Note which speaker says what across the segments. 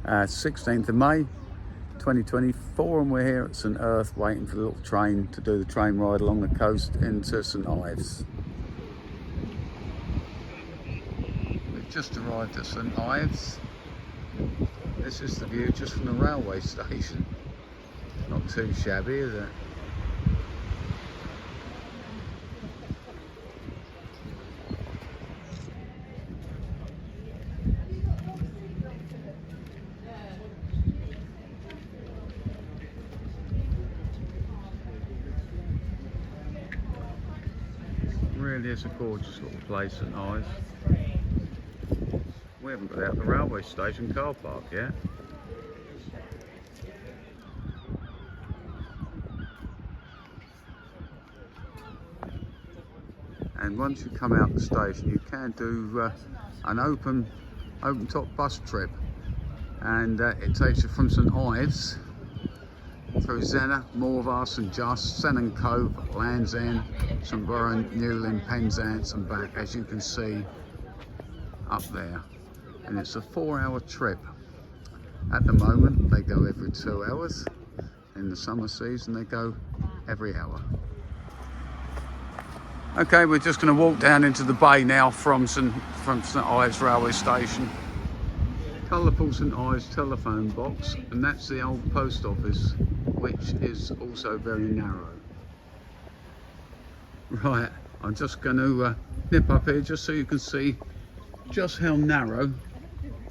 Speaker 1: 16th of May 2024, and we're here at St Erth waiting for the little train to do the train ride along the coast into St Ives. We've just arrived at St Ives. This is the view just from the railway station. Not too shabby, is it? Really is a gorgeous little place, St Ives. We haven't got out the railway station car park yet. And once you come out the station, you can do an open top bus trip, and it takes you from St Ives through Zena, Morvar, St Just, Senan Cove, Land's End, St Burren, Newlyn, Penzance and back, as you can see up there. And it's a 4-hour trip. At the moment they go every 2 hours. In the summer season they go every hour. Okay, we're just going to walk down into the bay now from St Ives railway station. Colourful St Ives telephone box, and that's the old post office, which is also very narrow. Right, I'm just going to nip up here just so you can see just how narrow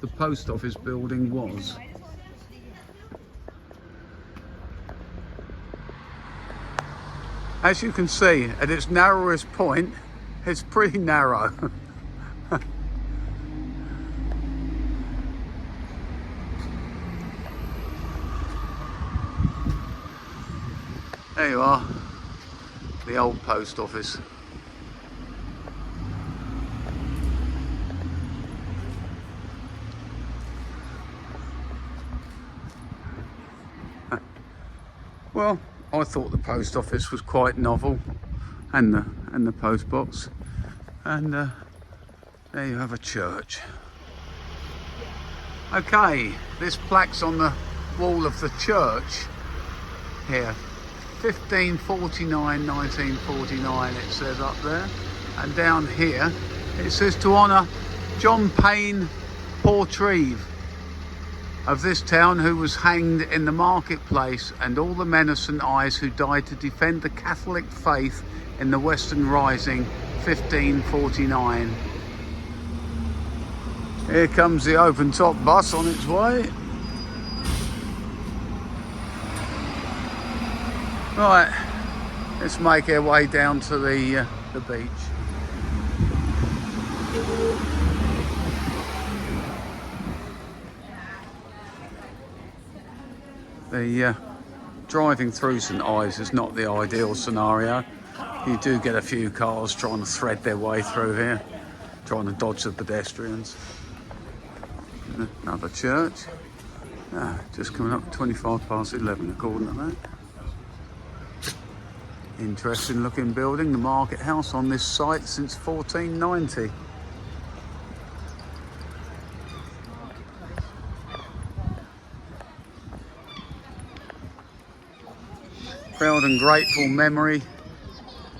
Speaker 1: the post office building was. As you can see, at its narrowest point, it's pretty narrow. There you are, the old post office. Well, I thought the post office was quite novel, and the post box, and there you have a church. Okay, this plaque's on the wall of the church here. 1549, 1949 it says up there, and down here it says to honour John Payne Portreeve of this town, who was hanged in the marketplace, and all the men of St Ives who died to defend the Catholic faith in the Western Rising 1549. Here comes the open top bus on its way. Right, let's make our way down to the beach. The driving through St Ives is not the ideal scenario. You do get a few cars trying to thread their way through here, trying to dodge the pedestrians. Another church. Just coming up 11:25 according to that. Interesting looking building, the market house on this site since 1490. Proud and grateful memory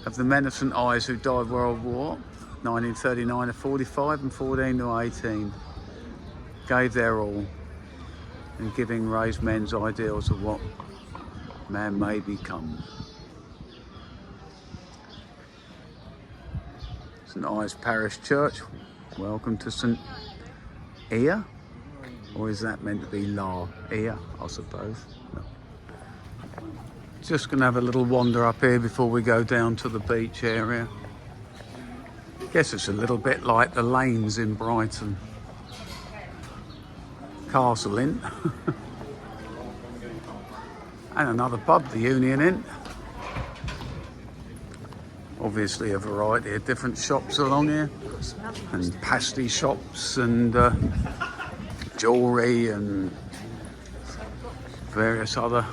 Speaker 1: of the men of St Ives who died World War 1939 to 45 and 14 to 18. Gave their all in giving raised men's ideals of what man may become. St Ives Parish Church, welcome to St Erth, or is that meant to be La Erth, I suppose. No. Just going to have a little wander up here before we go down to the beach area. Guess it's a little bit like the lanes in Brighton. Castle Inn. And another pub, the Union Inn. Obviously a variety of different shops along here, and pasty shops and jewellery and various other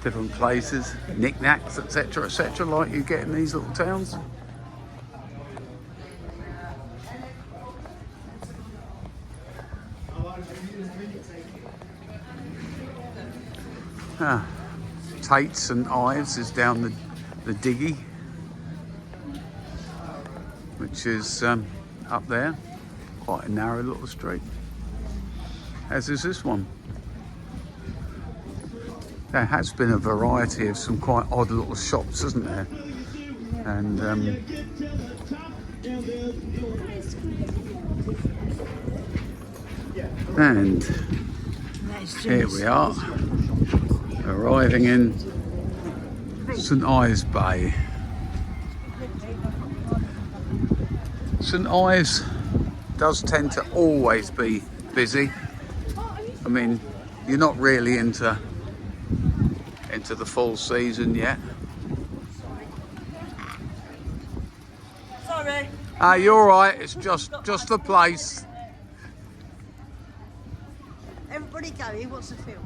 Speaker 1: different places, knickknacks, etc, like you get in these little towns. St Ives is down the diggy, which is up there. Quite a narrow little street, as is this one. There has been a variety of some quite odd little shops, hasn't there? And here we are, arriving in St Ives Bay. St Ives does tend to always be busy. I mean, you're not really into the full season yet.
Speaker 2: Sorry.
Speaker 1: You're right. It's just the place.
Speaker 2: Everybody go. He wants to film.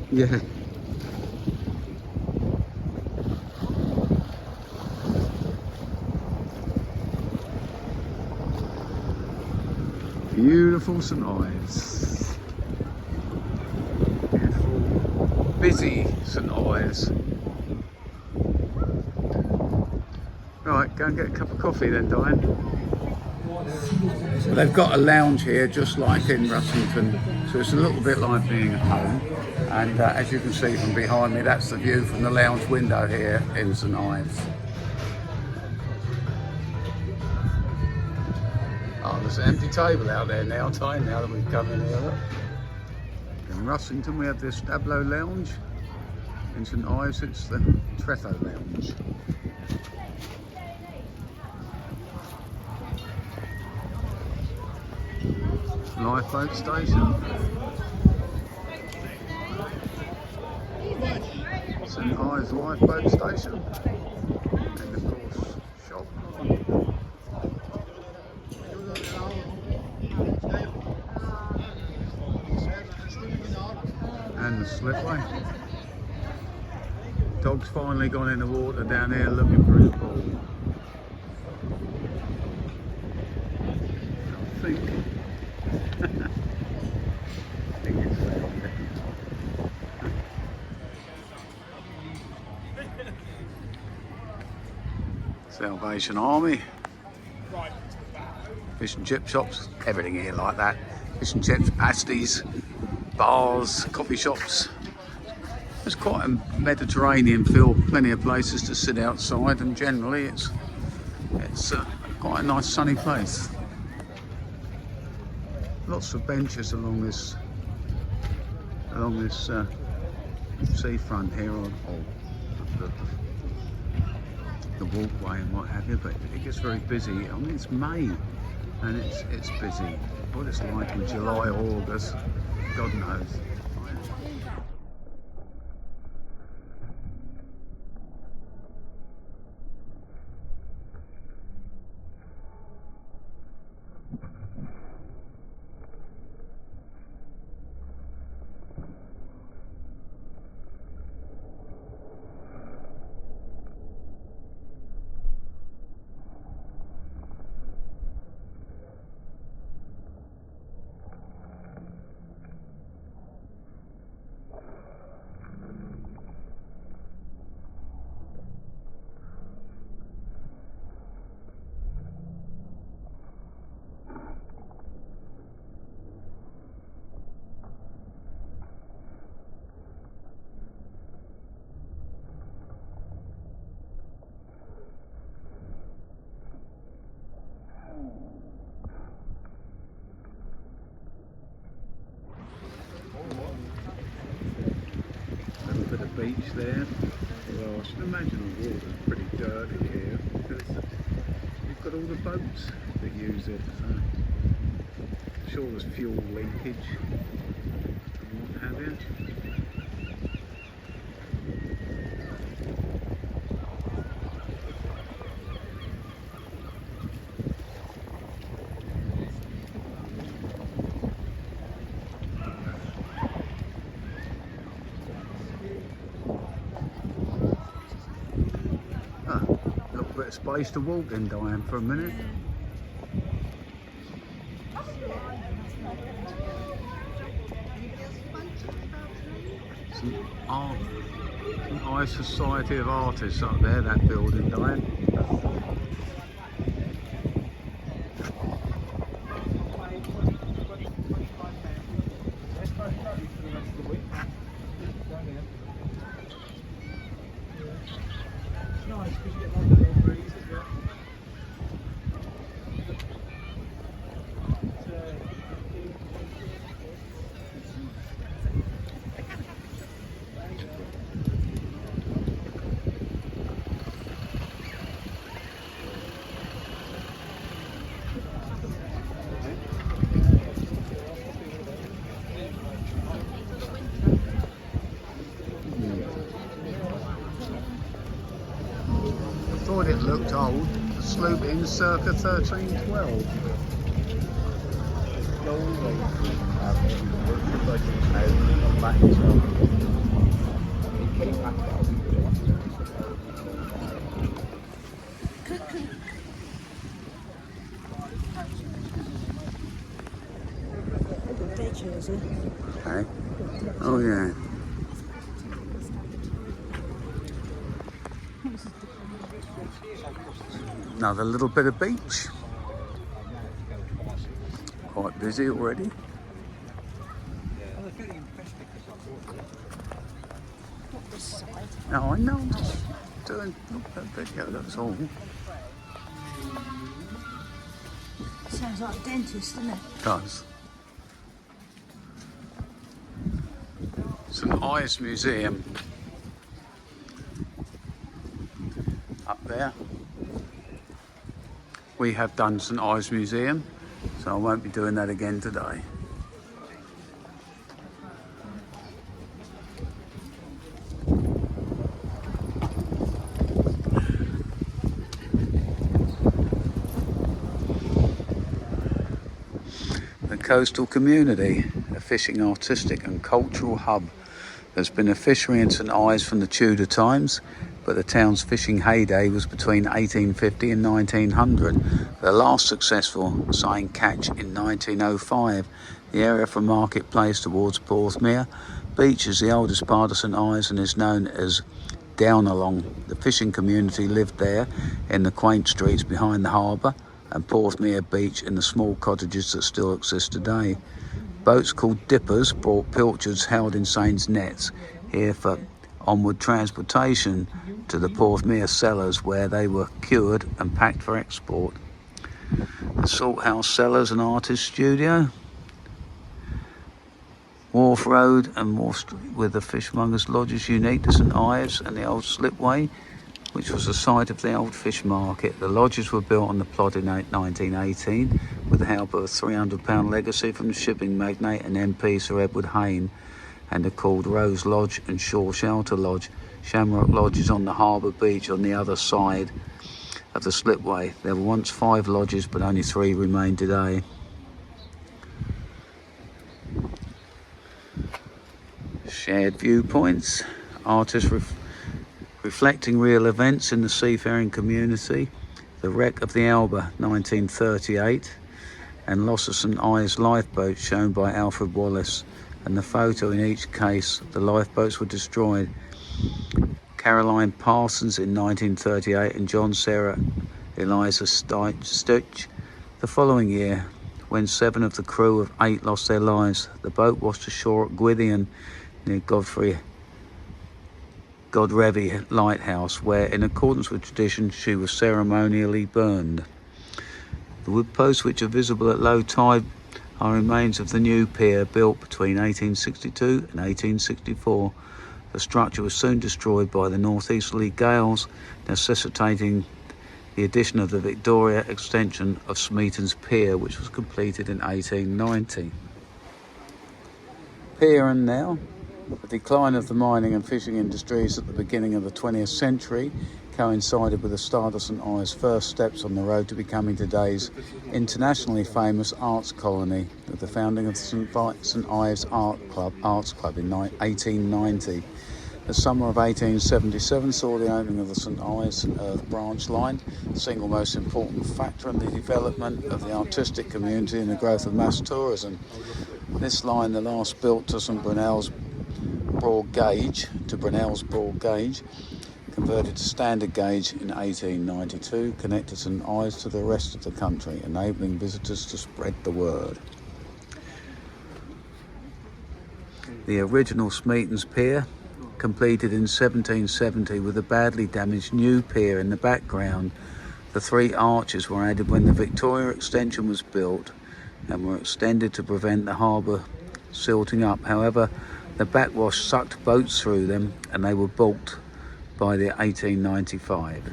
Speaker 1: Yeah. Beautiful St Ives. Beautiful, busy St Ives. Right, go and get a cup of coffee then, Diane. So they've got a lounge here, just like in Russington, so it's a little bit like being at home. And as you can see from behind me, that's the view from the lounge window here in St Ives. Oh, there's an empty table out there now, Ty, now that we've come in here. Look. In Russington we have this Stablo Lounge. In St Ives it's the Tretho Lounge. Lifeboat station. St Ives lifeboat station. And of course, shop. And the slipway. Dog's finally gone in the water down here looking for his ball. I think it's found it. Salvation Army. Fish and chip shops, everything here like that. Fish and chips, pasties, bars, coffee shops. It's quite a Mediterranean feel, plenty of places to sit outside, and generally it's quite a nice sunny place. Lots of benches along this seafront here, or the walkway and what have you, but it gets very busy. I mean, it's May and it's busy. What it's like in July or August, God knows. Bit of beach there. Well, I should imagine the water's pretty dirty here because you've got all the boats that use it. So I'm sure there's fuel leakage and what have you. bit of space to walk in, Diane, for a minute. St Ives Society of Artists up there, that building, Diane. Thought it looked old. The sloop in circa 1312. Okay. Oh yeah. Another little bit of beach. Quite busy already. No, I know. I'm just doing a video, that's all.
Speaker 2: Sounds like a dentist, doesn't it?
Speaker 1: It does. St Ives Museum up there. We have done St Ives Museum, so I won't be doing that again today. The coastal community, a fishing artistic and cultural hub. There's been a fishery in St Ives from the Tudor times, but the town's fishing heyday was between 1850 and 1900. The last successful seine catch in 1905. The area from Marketplace towards Porthmere Beach is the oldest part of St Ives and is known as Downalong. The fishing community lived there in the quaint streets behind the harbour, and Porthmere Beach in the small cottages that still exist today. Boats called dippers brought pilchards held in seines nets here for onward transportation to the Porthmere cellars, where they were cured and packed for export. The Salt House Cellars and Artist Studio, Wharf Road and Wharf Street with the fishmongers' lodges unique to St Ives, and the old slipway, which was the site of the old fish market. The lodges were built on the plot in 1918 with the help of a £300 legacy from the shipping magnate and MP Sir Edward Hayne, and are called Rose Lodge and Shore Shelter Lodge. Shamrock Lodge is on the harbour beach on the other side of the slipway. There were once 5 lodges, but only 3 remain today. Shared viewpoints, artists reflecting real events in the seafaring community. The wreck of the Alba, 1938, and loss of St Ives lifeboat shown by Alfred Wallace, and the photo in each case. The lifeboats were destroyed. Caroline Parsons in 1938 and John Sarah Eliza Stitch the following year, when 7 of the crew of 8 lost their lives. The boat washed ashore at Gwithian near Godrevy Lighthouse, where, in accordance with tradition, she was ceremonially burned. The wood posts which are visible at low tide are remains of the new pier built between 1862 and 1864. The structure was soon destroyed by the northeasterly gales, necessitating the addition of the Victoria extension of Smeaton's Pier, which was completed in 1890. Pier and now. The decline of the mining and fishing industries at the beginning of the 20th century coincided with the start of St Ives' first steps on the road to becoming today's internationally famous arts colony, with the founding of the St Ives Arts Club in 1890. The summer of 1877 saw the opening of the St Ives branch line, the single most important factor in the development of the artistic community and the growth of mass tourism. This line, the last built to Brunel's broad gauge, converted to standard gauge in 1892, connected St Ives to the rest of the country, enabling visitors to spread the word. The original Smeaton's Pier, completed in 1770 with a badly damaged new pier in the background. The 3 arches were added when the Victoria extension was built and were extended to prevent the harbour silting up. However, the backwash sucked boats through them and they were balked by the 1895.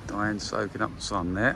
Speaker 1: Diane soaking up the sun there.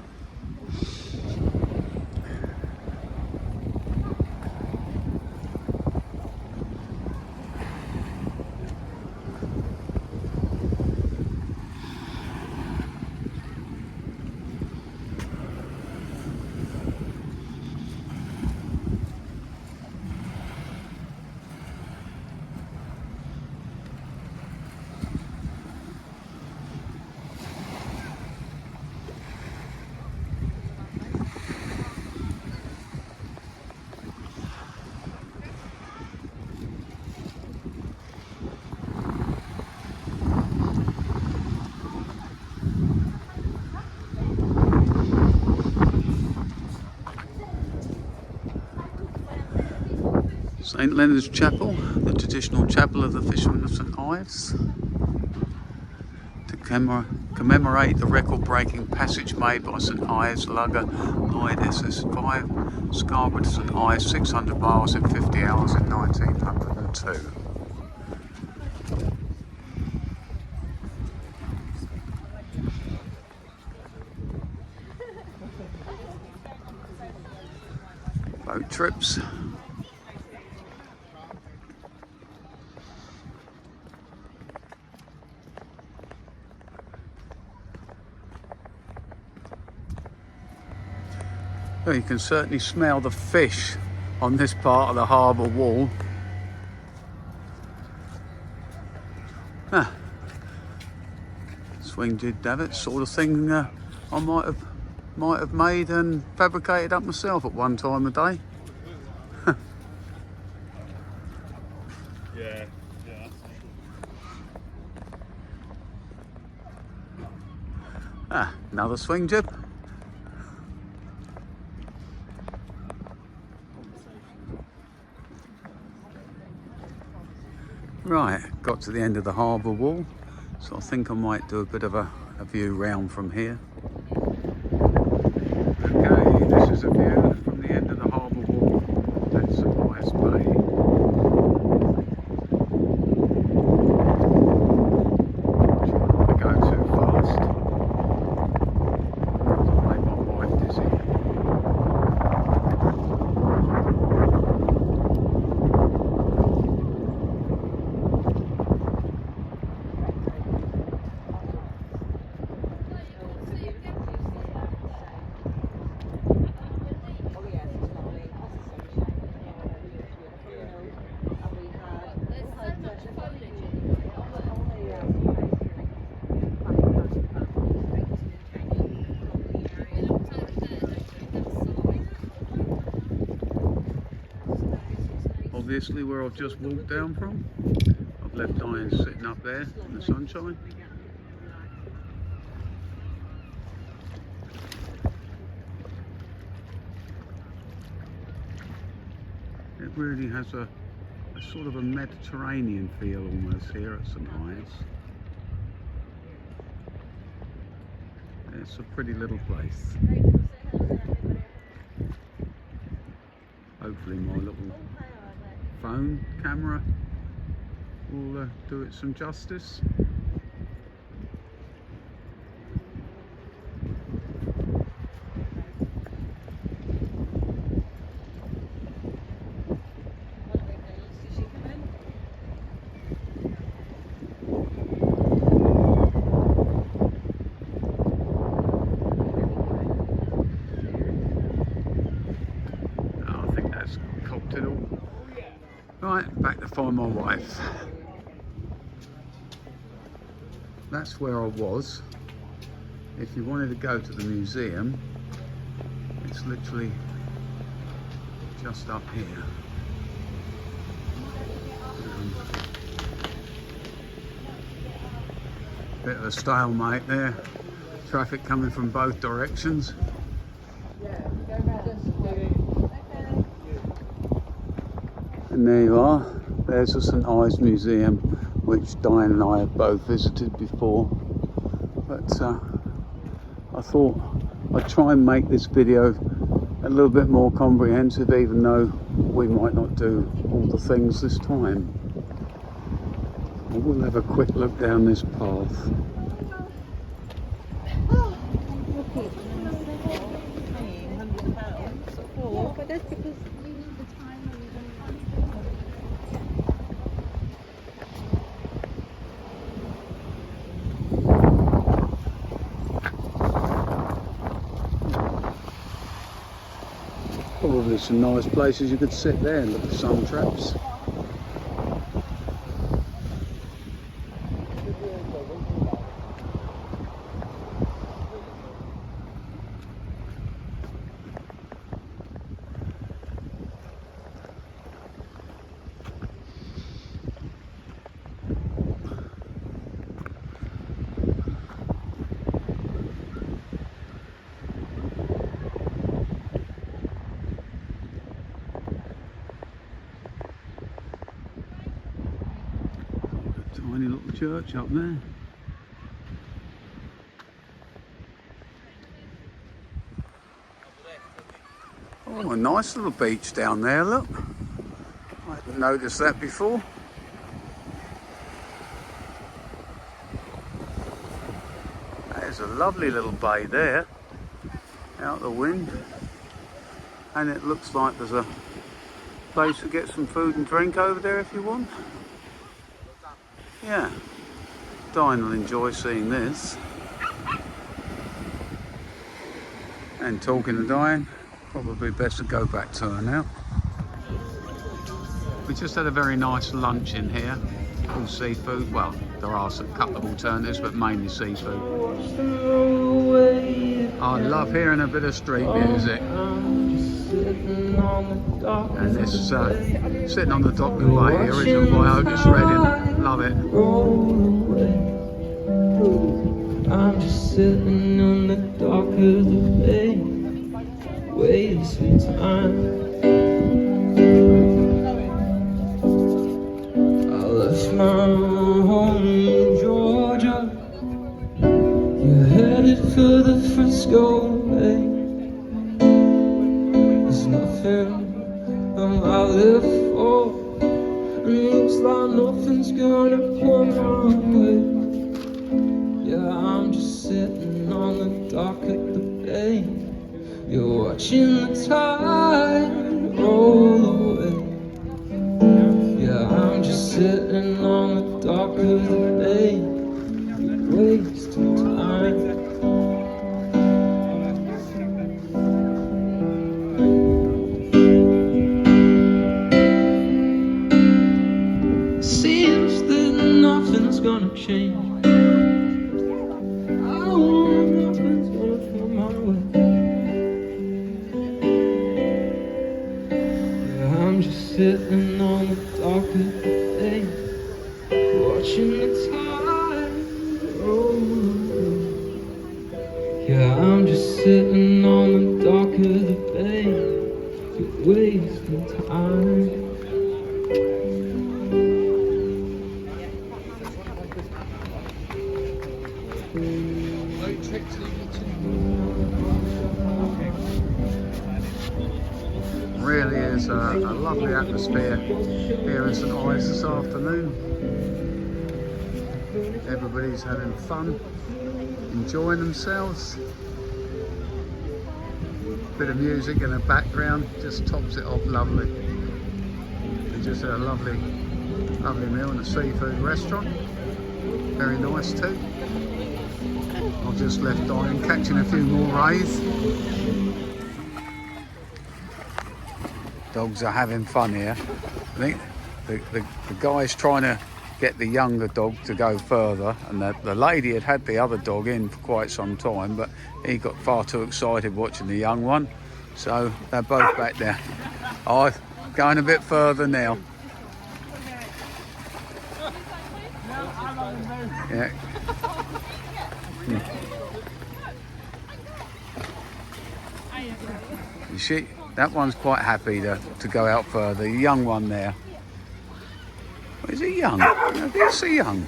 Speaker 1: St Leonard's Chapel, the traditional chapel of the fishermen of St Ives, to commemorate the record-breaking passage made by St Ives lugger Lloyd SS5 Scarborough to St Ives, 600 miles in 50 hours in 1902. Boat trips. Well, you can certainly smell the fish on this part of the harbour wall. Swing jib davit, sort of thing I might have made and fabricated up myself at one time a day. Another swing jib. Right, got to the end of the harbour wall, so I think I might do a bit of a view round from here. Okay, this is a view from the end of the harbour wall. That's St Ives Bay. Try not to go too fast. To make my wife dizzy. Obviously, where I've just walked down from, I've left Diane sitting up there in the sunshine. It really has a sort of a Mediterranean feel almost here at St Ives. It's a pretty little place. Hopefully my little phone camera will do it some justice. Right, back to find my wife. That's where I was. If you wanted to go to the museum, it's literally just up here. Bit of a stalemate there. Traffic coming from both directions. And there you are. There's the St Ives Museum, which Diane and I have both visited before. But I thought I'd try and make this video a little bit more comprehensive, even though we might not do all the things this time. I will have a quick look down this path. Probably some nice places you could sit there and look at sun traps. Tiny little church up there. Oh, a nice little beach down there, look. I hadn't noticed that before. There's a lovely little bay there, out the wind. And it looks like there's a place to get some food and drink over there if you want. Yeah, Diane will enjoy seeing this. And talking to Diane, probably best to go back to her now. We just had a very nice lunch in here, all seafood. Well, there are a couple of alternatives, but mainly seafood. I love hearing a bit of street music. And this Sitting on the Dock of the Way here is by Otis Redding. Love it.
Speaker 3: I'm just sitting on the dock of the bay, wasting time. I left my home in Georgia. You're headed for the Frisco Bay. There's nothing I live for, and it looks like nothing's gonna come my way. Yeah, I'm just sitting on the dock at the bay. You're watching the tide roll away. Yeah, I'm just sitting on the dock of the bay, wasting time. Seems that nothing's gonna change. I'm just sitting on the dock of the bay, watching the tide roll away. Yeah, I'm just sitting on the dock of the bay, wasting time.
Speaker 1: Really is a lovely atmosphere here in St Ives this afternoon. Everybody's having fun, enjoying themselves. Bit of music in the background just tops it off lovely. We just had a lovely meal in a seafood restaurant. Very nice too. I've just left Diane catching a few more rays. Dogs are having fun here. I think the guy's trying to get the younger dog to go further, and the lady had the other dog in for quite some time, but he got far too excited watching the young one, so they're both back there. Oh, going a bit further now. Yeah. You see, that one's quite happy to go out further. The young one there. Is he young? No, is he young?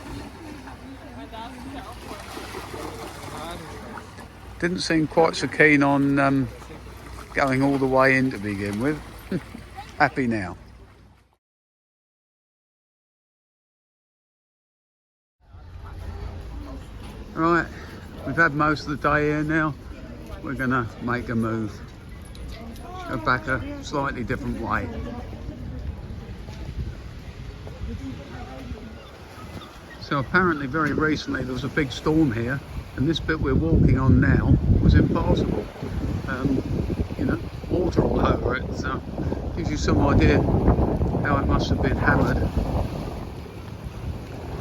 Speaker 1: Didn't seem quite so keen on going all the way in to begin with. Happy now. Right, we've had most of the day here now. We're gonna make a move. Go back a slightly different way. So apparently very recently there was a big storm here, and this bit we're walking on now was impassable. You know, water all over it, so gives you some idea how it must have been hammered.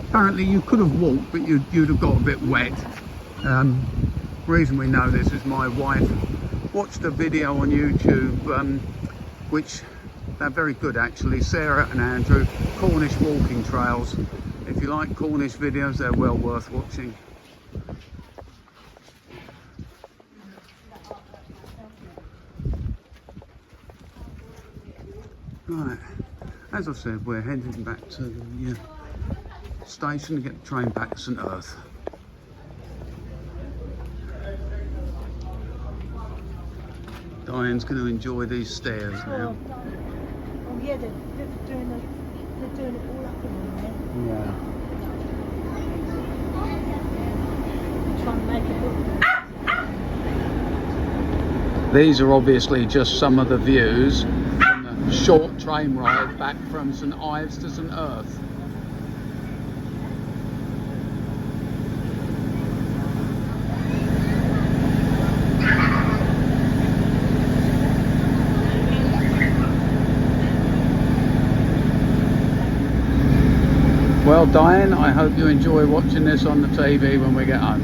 Speaker 1: Apparently you could have walked, but you'd have got a bit wet. Reason we know this is my wife watched a video on YouTube, which they're very good actually, Sarah and Andrew, Cornish walking trails. If you like Cornish videos, they're well worth watching. Right, as I said, we're heading back to the station to get the train back to St Erth. Diane's going to enjoy these stairs now.
Speaker 2: Oh yeah, they're doing it all up in there.
Speaker 1: Yeah.
Speaker 2: Trying to make it look.
Speaker 1: These are obviously just some of the views from the short train ride back from St Ives to St Erth. Well, Diane, I hope you enjoy watching this on the TV when we get home.